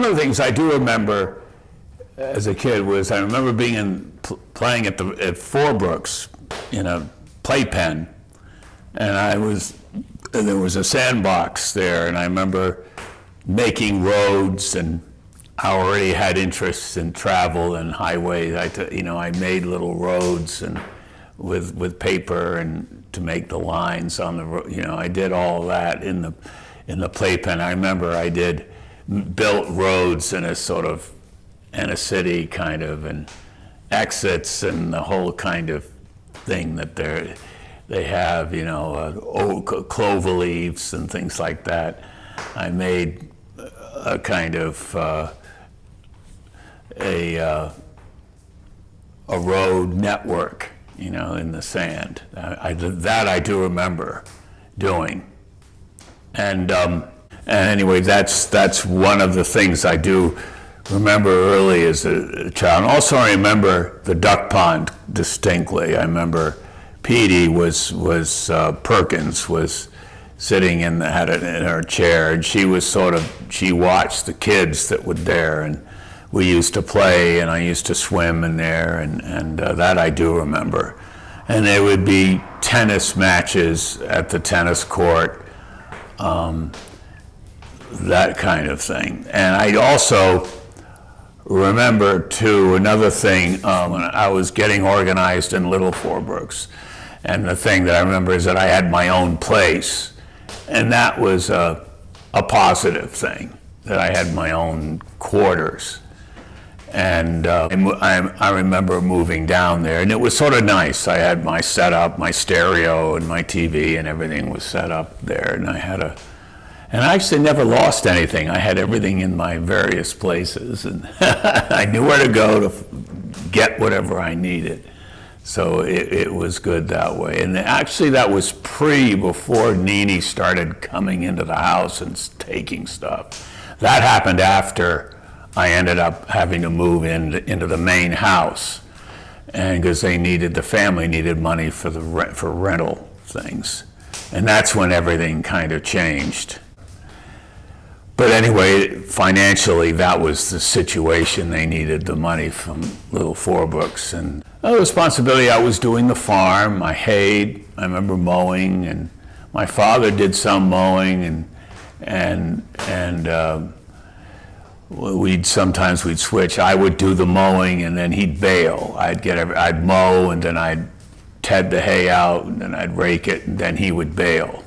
one of the things I do remember as a kid was I remember being playing at Forbrooks in a playpen, and there was a sandbox there, and I remember making roads, and I already had interests in travel and highways. I made little roads and with paper and to make the lines on the road. I did all of that in the playpen. I remember I built roads in a city kind of, and exits and the whole kind of thing that they have, clover leaves and things like that. I made a kind of a road network, in the sand. I do remember doing, and anyway, that's one of the things I do remember early as a child. And also, I remember the duck pond distinctly. I remember Petey Perkins was sitting in her chair, and she watched the kids that were there, and we used to play, and I used to swim in there, and that I do remember. And there would be tennis matches at the tennis court, that kind of thing. And I also remember too another thing, when I was getting organized in Little Forbrooks, and the thing that I remember is that I had my own place, and that was a positive thing, that I had my own quarters. And I remember moving down there, and it was sort of nice. I had my setup, my stereo, and my TV, and everything was set up there. And I actually never lost anything. I had everything in my various places, and I knew where to go to get whatever I needed. So it was good that way. And actually, that was before Nene started coming into the house and taking stuff. That happened after I ended up having to move into the main house, and because the family needed money for rental things, and that's when everything kind of changed. But anyway, financially, that was the situation. They needed the money from Little Forbrooks, and the responsibility. I was doing the farm. I hayed. I remember mowing, and my father did some mowing, and we'd switch. I would do the mowing, and then he'd bale. I'd mow, and then I'd ted the hay out, and then I'd rake it, and then he would bale.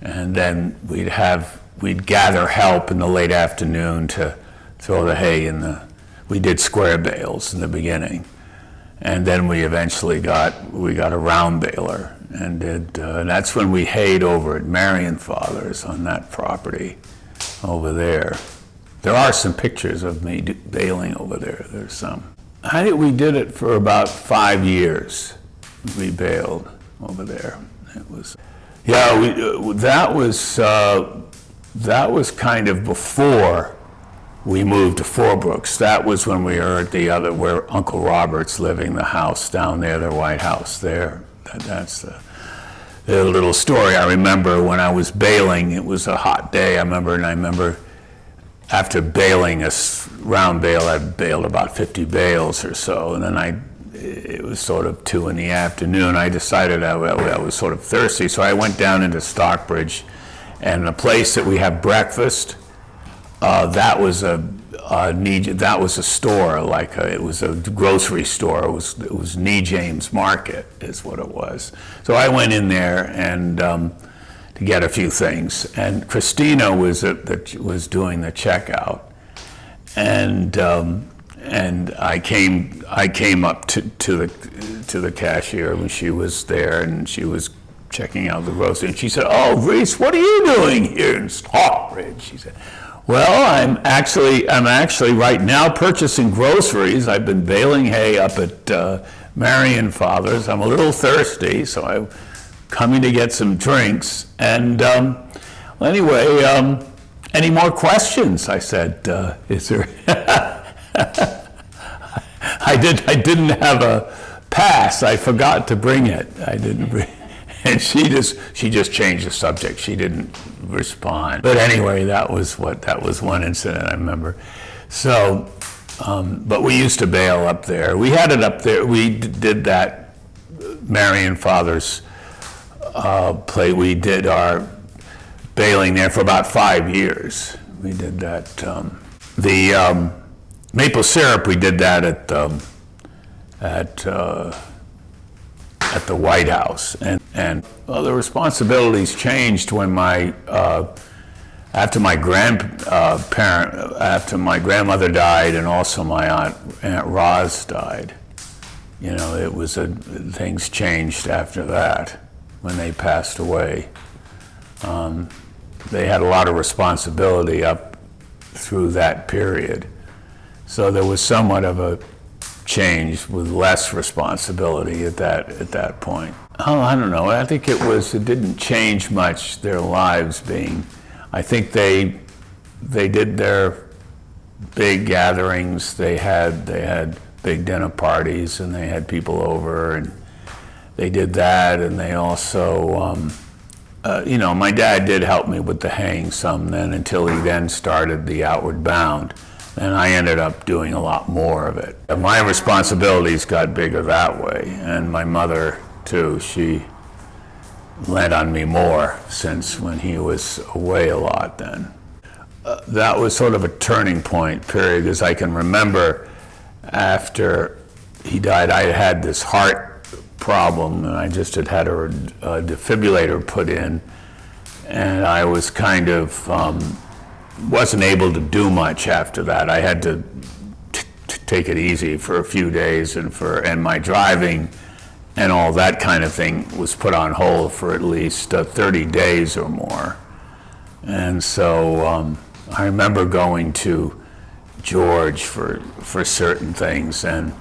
And then we'd gather help in the late afternoon to throw the hay we did square bales in the beginning. And then we eventually got a round baler, and that's when we hayed over at Marion Father's on that property over there. There are some pictures of me baling over there. There's some. I think we did it for about 5 years. We baled over there. It was, that was kind of before we moved to Forbrooks. That was when we were at where Uncle Robert's living, the house down there, their White House there. That's the little story. I remember when I was baling, it was a hot day, I remember after baling a round bale, I baled about 50 bales or so, and then it was sort of 2 in the afternoon. I decided I was sort of thirsty, so I went down into Stockbridge, and the place that we have breakfast, that was a store, it was a grocery store. It was Nee James Market is what it was. So I went in there and to get a few things, and Christina was doing the checkout, and I came up to the cashier when she was there, and she was checking out the grocery, and she said, "Oh, Reese, what are you doing here in Stockbridge?" She said, "Well, I'm actually right now purchasing groceries. I've been baling hay up at Marion Father's. I'm a little thirsty, so I'm coming to get some drinks. And anyway, any more questions?" I said, "Is there?" I didn't have a pass. I forgot to bring it. I didn't bring. And she just changed the subject. She didn't respond. But anyway, that was one incident I remember. So, but we used to bail up there. We had it up there. We did that Marion Father's play. We did our bailing there for about 5 years. We did that. The maple syrup, we did that at the White House, and well, the responsibilities changed when after my grandmother died, and also my Aunt Roz died. You know, it was things changed after that when they passed away. They had a lot of responsibility up through that period, so there was somewhat of a change with less responsibility at that point. Oh, I don't know. I think it didn't change much, their lives being. I think they did their big gatherings. They had big dinner parties, and they had people over, and they did that. And they also, you know, my dad did help me with the haying some then, until he then started the Outward Bound. And I ended up doing a lot more of it. My responsibilities got bigger that way, and my mother too. She lent on me more since when he was away a lot then. That was sort of a turning point period, because I can remember after he died, I had this heart problem, and I just had a defibrillator put in, and I was kind of wasn't able to do much after that. I had to take it easy for a few days, and my driving and all that kind of thing was put on hold for at least 30 days or more. And so I remember going to George for certain things, and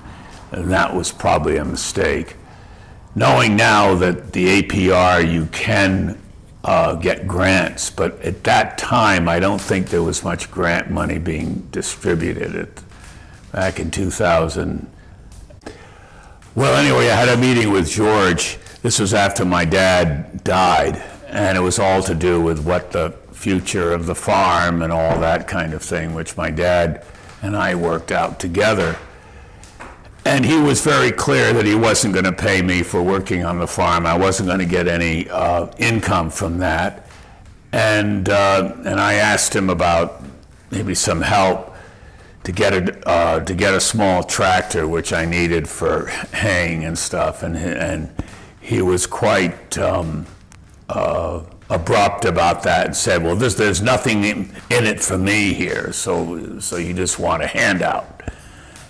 that was probably a mistake. Knowing now that the APR, you can get grants, but at that time, I don't think there was much grant money being distributed back in 2000. Well, anyway, I had a meeting with George. This was after my dad died, and it was all to do with what the future of the farm and all that kind of thing, which my dad and I worked out together. And he was very clear that he wasn't going to pay me for working on the farm. I wasn't going to get any income from that. And I asked him about maybe some help to get a small tractor, which I needed for haying and stuff. And he was quite abrupt about that, and said, "Well, there's nothing in it for me here. So you just want a handout."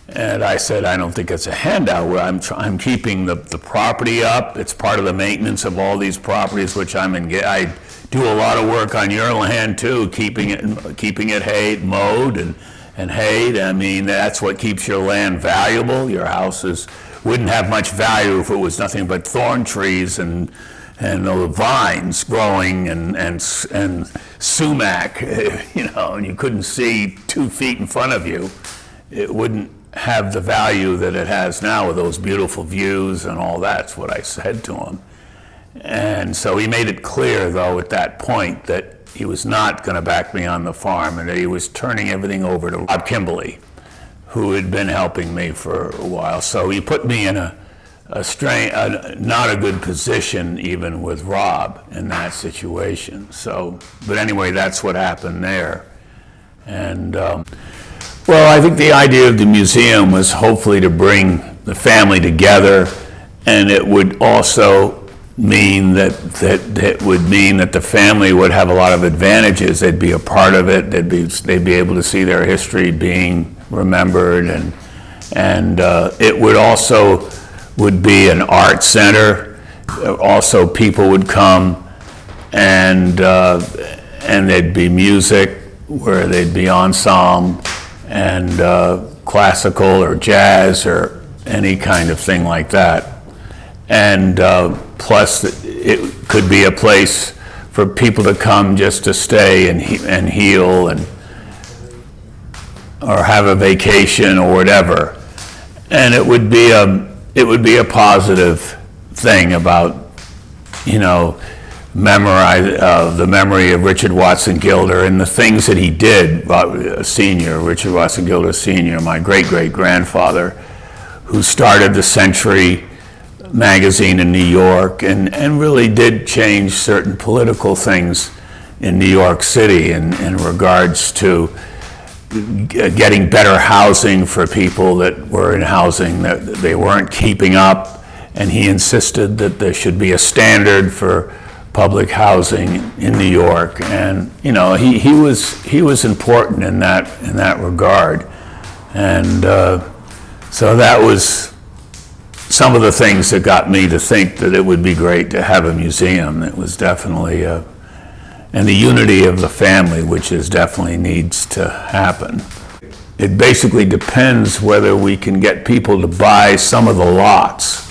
And I said, "I don't think it's a handout. I'm keeping the property up. It's part of the maintenance of all these properties, which I do a lot of work on your land too, keeping it hayed, mowed, and hayed. I mean, that's what keeps your land valuable. Your houses wouldn't have much value if it was nothing but thorn trees and the vines growing and sumac, you know, and you couldn't see 2 feet in front of you. It wouldn't have the value that it has now with those beautiful views and all that." That's what I said to him. And so he made it clear, though, at that point that he was not going to back me on the farm, and that he was turning everything over to Rob Kimberly, who had been helping me for a while. So he put me in not a good position even with Rob in that situation. So, but anyway, that's what happened there. And well, I think the idea of the museum was hopefully to bring the family together, and it would also mean that the family would have a lot of advantages. They'd be a part of it. They'd be able to see their history being remembered, and it would also be an art center. Also, people would come, and there'd be music where they'd be ensemble and classical or jazz or any kind of thing like that. And plus, it could be a place for people to come just to stay and heal or have a vacation or whatever. And it would be a positive thing about you know, memorize the memory of Richard Watson Gilder and the things that he did. Senior, Richard Watson Gilder Senior, my great-great-grandfather, who started the Century magazine in New York and really did change certain political things in New York City in regards to getting better housing for people that were in housing that they weren't keeping up, and he insisted that there should be a standard for public housing in New York. And you know, he was important in that regard, and so that was some of the things that got me to think that it would be great to have a museum. It was definitely and the unity of the family, which definitely needs to happen. It basically depends whether we can get people to buy some of the lots,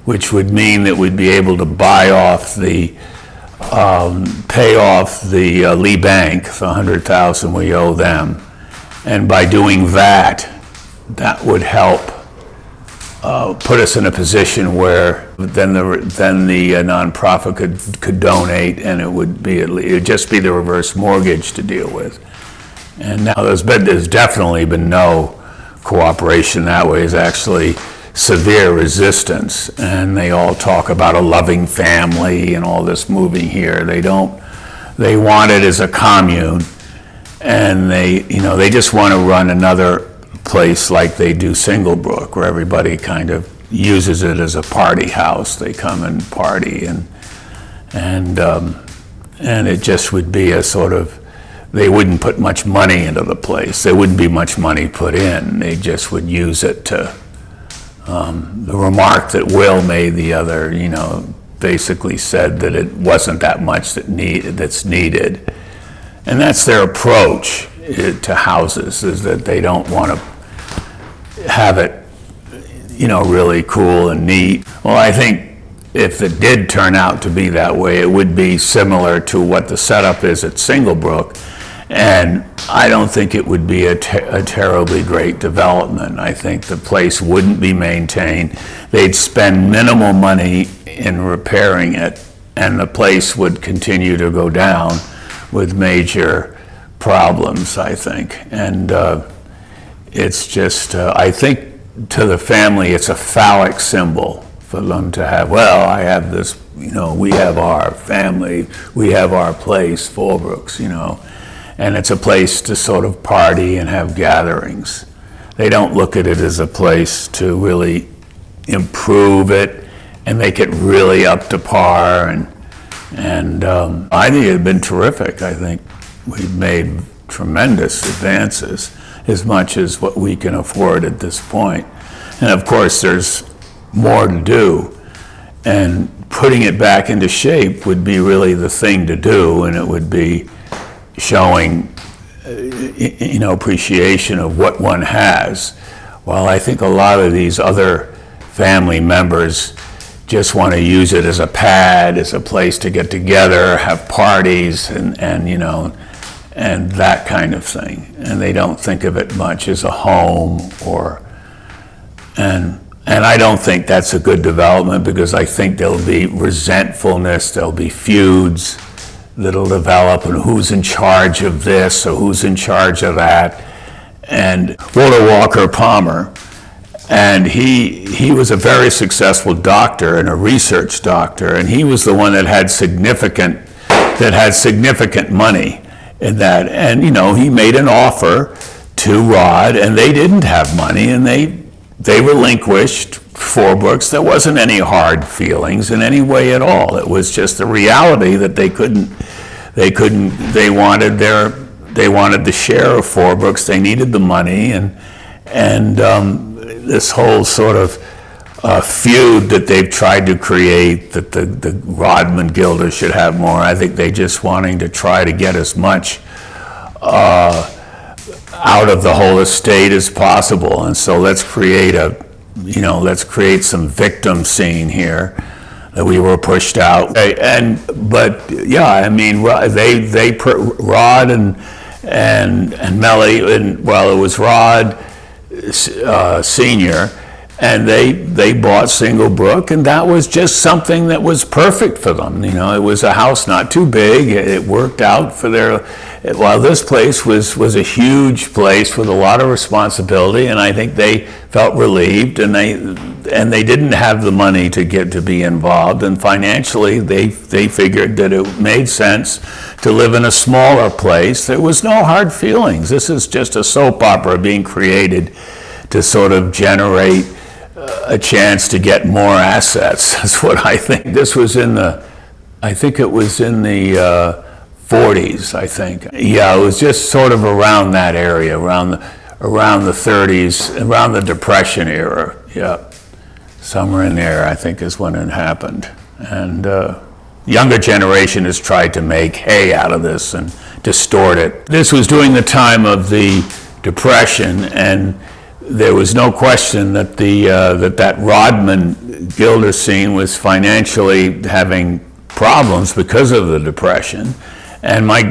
which would mean that we'd be able to buy off the pay off the Lee Bank, the $100,000 we owe them, and by doing that, that would help put us in a position where then the nonprofit could donate, and it would just be the reverse mortgage to deal with. And now there's definitely been no cooperation that way. It's actually severe resistance, and they all talk about a loving family and all this moving here. They want it as a commune, and they just want to run another place like they do Singlebrook, where everybody kind of uses it as a party house. They come and party, and it just would be a sort of, they wouldn't put much money into the place. There wouldn't be much money put in. They just would use it to, the remark that Will made the other, basically said that it wasn't that much that's needed. And that's their approach to houses, is that they don't want to have it, really cool and neat. Well, I think if it did turn out to be that way, it would be similar to what the setup is at Singlebrook. And I don't think it would be a terribly great development. I think the place wouldn't be maintained. They'd spend minimal money in repairing it, and the place would continue to go down with major problems, I think. And it's just, I think to the family, it's a phallic symbol for them to have, well, I have this, we have our family, we have our place, Fallbrooks, and it's a place to sort of party and have gatherings. They don't look at it as a place to really improve it and make it really up to par. And I think it had been terrific. I think we've made tremendous advances, as much as what we can afford at this point. And of course, there's more to do. And putting it back into shape would be really the thing to do, and it would be showing, appreciation of what one has. While I think a lot of these other family members just want to use it as a pad, as a place to get together, have parties, and that kind of thing. And they don't think of it much as a home and I don't think that's a good development, because I think there'll be resentfulness, there'll be feuds that'll develop, and who's in charge of this or who's in charge of that. And Walter Walker Palmer, and he was a very successful doctor and a research doctor, and he was the one that had significant money in that. And he made an offer to Rod, and they didn't have money, and they relinquished Fallbrooks. There wasn't any hard feelings in any way at all. It was just the reality that they wanted the share of Fallbrooks. They needed the money, and this whole sort of feud that they've tried to create, that the Rodman Gilder should have more. I think they just wanting to try to get as much out of the whole estate as possible. And so let's create some victim scene here, that we were pushed out. But Rod and Melly, and well, it was Rod Senior And they bought Singlebrook, and that was just something that was perfect for them. You know, it was a house not too big. It worked out for their, while this place was a huge place with a lot of responsibility, and I think they felt relieved, and they didn't have the money to be involved, and financially they figured that it made sense to live in a smaller place. There was no hard feelings. This is just a soap opera being created to sort of generate a chance to get more assets. That's what I think. This was I think it was in the 40s, I think. Yeah, it was just sort of around that area, around the 30s, around the Depression era. Yeah, somewhere in there, I think, is when it happened. And younger generation has tried to make hay out of this and distort it. This was during the time of the Depression, and there was no question that that Rodman Gilder scene was financially having problems because of the Depression, and my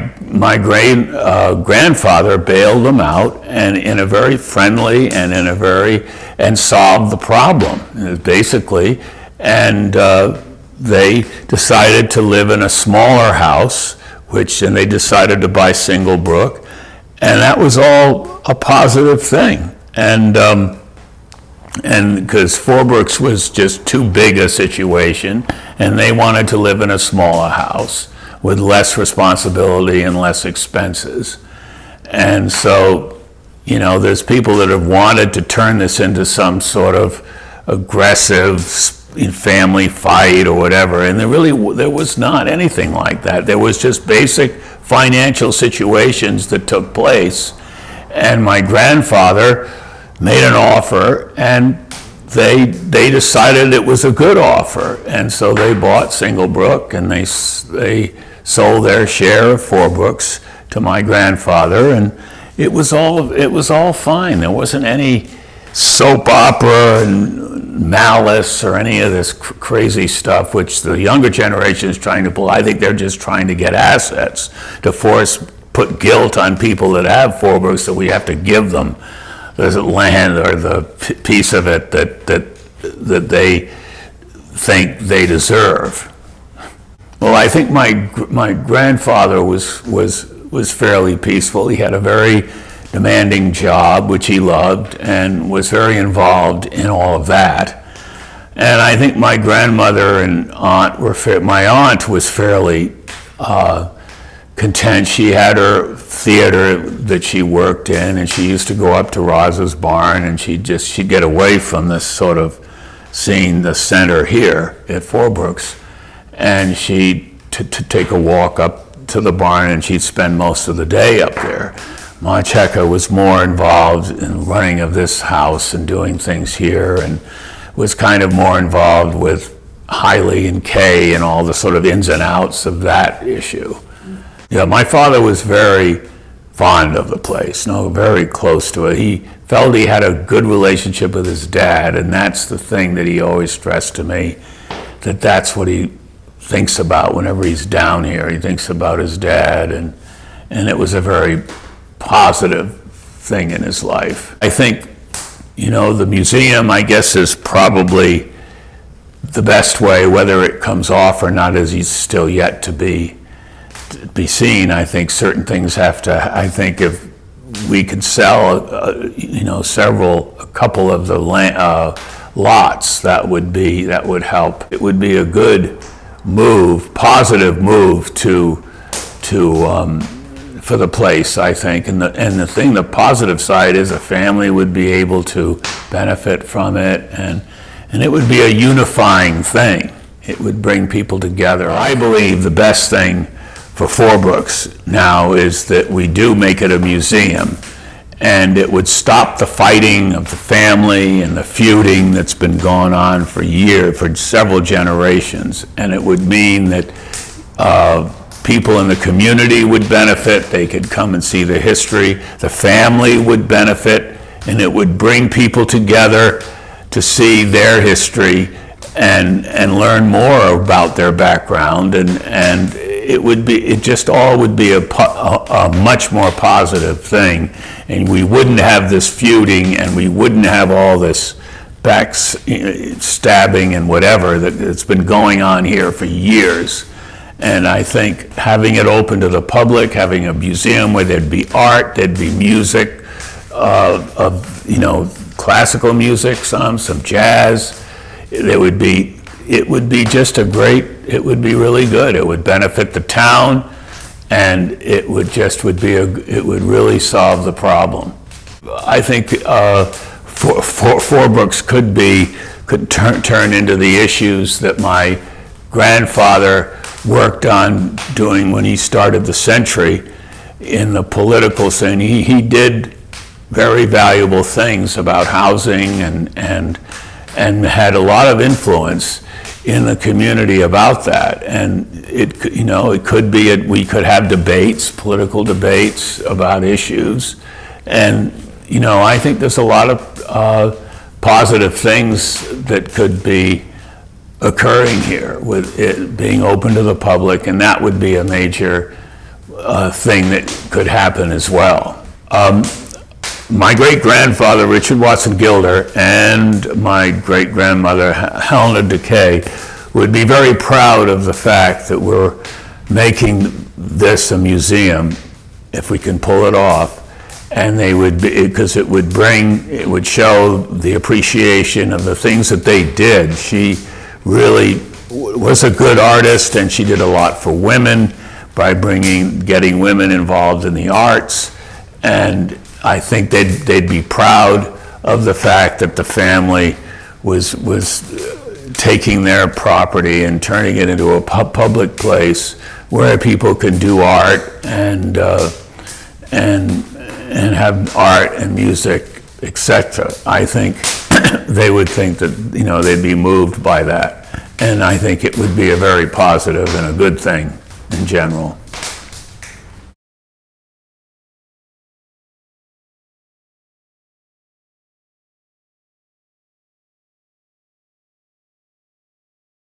grandfather bailed them out, and in a very friendly and solved the problem basically, and they decided to live in a smaller house, and they decided to buy Singlebrook, and that was all a positive thing. And because Fourbrooks was just too big a situation, and they wanted to live in a smaller house with less responsibility and less expenses. And so, you know, there's people that have wanted to turn this into some sort of aggressive family fight or whatever, and there was not anything like that. There was just basic financial situations that took place, and my grandfather made an offer, and they decided it was a good offer, and so they bought Singlebrook, and they sold their share of Fourbrooks to my grandfather, and it was all fine. There wasn't any soap opera and malice or any of this crazy stuff which the younger generation is trying to pull. I think they're just trying to get assets to put guilt on people that have Fourbrooks, that we have to give them the land or the piece of it that they think they deserve. Well, I think my grandfather was fairly peaceful. He had a very demanding job, which he loved, and was very involved in all of that. And I think my grandmother and aunt my aunt was fairly content. She had her theater that she worked in, and she used to go up to Roz's barn, and she'd get away from this sort of scene, the center here at Fourbrooks, and she'd take a walk up to the barn, and she'd spend most of the day up there. Ma Cheka was more involved in running of this house and doing things here, and was kind of more involved with Hailey and Kay and all the sort of ins and outs of that issue. Yeah, my father was very fond of the place, very close to it. He felt he had a good relationship with his dad, and that's the thing that he always stressed to me, that's what he thinks about whenever he's down here. He thinks about his dad, and it was a very positive thing in his life. I think, the museum, I guess, is probably the best way. Whether it comes off or not is still yet to be seen. I think certain things have to, I think if we could sell, a couple of the lots, that would help. It would be a good move, positive move for the place, I think. And the positive side is a family would be able to benefit from it, and it would be a unifying thing. It would bring people together. I believe the best thing for Fourbrooks now is that we do make it a museum, and it would stop the fighting of the family and the feuding that's been going on for several generations, and it would mean that people in the community would benefit. They could come and see the history. The family would benefit, and it would bring people together to see their history and learn more about their background, and it just all would be a much more positive thing, and we wouldn't have this feuding, and we wouldn't have all this backstabbing and whatever that's been going on here for years. And I think having it open to the public, having a museum where there'd be art, there'd be music, classical music, some jazz, it would be just it would be really good. It would benefit the town, and it would really solve the problem. I think Forbooks could turn into the issues that my grandfather worked on doing when he started the Century in the political scene. He did very valuable things about housing and had a lot of influence in the community about that. And it could be we could have debates, political debates about issues. And I think there's a lot of positive things that could be occurring here with it being open to the public, and that would be a major thing that could happen as well. My great-grandfather, Richard Watson Gilder, and my great-grandmother, Helena Decay, would be very proud of the fact that we're making this a museum, if we can pull it off. And they would be, because it would show the appreciation of the things that they did. She really was a good artist, and she did a lot for women by getting women involved in the arts. And I think they'd be proud of the fact that the family was taking their property and turning it into a public place where people can do art and have art and music, etc. I think they would think that they'd be moved by that, and I think it would be a very positive and a good thing in general.